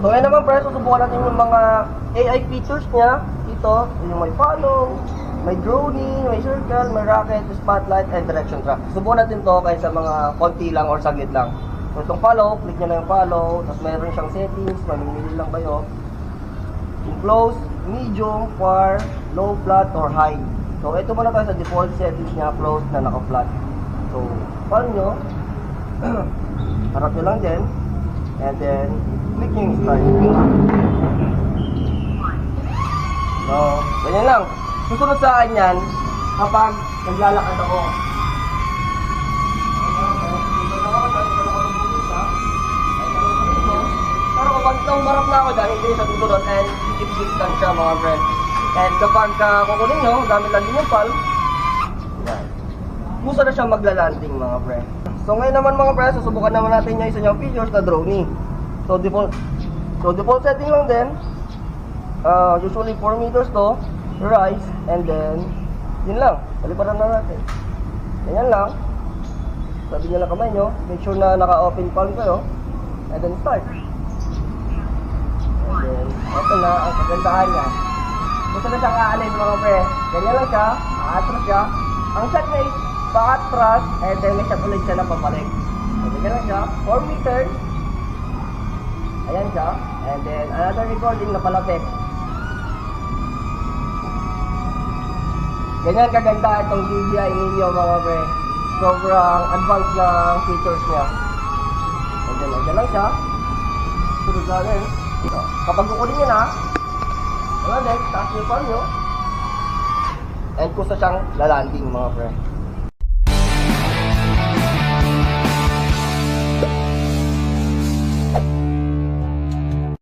So ngayon naman pre, susubukan natin yung mga AI features niya. Ito, yung may follow, may droning, may circle, may rocket, spotlight, and direction track. Subukan natin to kahit sa mga konti lang or saglit lang. So itong follow, click nyo na yung follow, tapos mayroon siyang settings, mamimili lang kayo. Yung close, medium, far, low, flat, or high. So ito muna tayo sa default settings niya, close na naka-flat. So, follow nyo, harap nyo lang din, and then click nyo yung start. So, ganyan lang. Susunod sa akin yan kapag naglalakad ako. Pero kapag umarap na ako dyan, hindi siya susunod and keep lang siya mga friend. And kapag kukunin nyo, gamit lang din yung pal, yan. Gusto na siya maglalanding mga friend. So ngayon naman mga friend, susubukan naman natin yung isa niyang features na droning. So default setting lang din. Usually 4 meters to rise, and then yun lang, paliparan na natin. Ganyan lang. Sabi nyo lang kamay nyo, make sure na naka-open palm kayo, and then start. And then, ito na ang kagandahan niya. Gusto na siyang aalin mga pre. Ganyan lang siya, aatras siya. Ang shot niya is pa-atras, and then may shot ulit siya na papalik. So, ganyan lang siya, 4 meters. Ayan siya, and then another recording na palapit. Ganyan kaganda itong DJI Neo mga pre. Sobrang advanced na features niya. And then, andyan lang siya. Sunod natin. So, kapag kukunin nyo na, wala din, taas nyo pa nyo. And gusto siyang lalanding mga pre.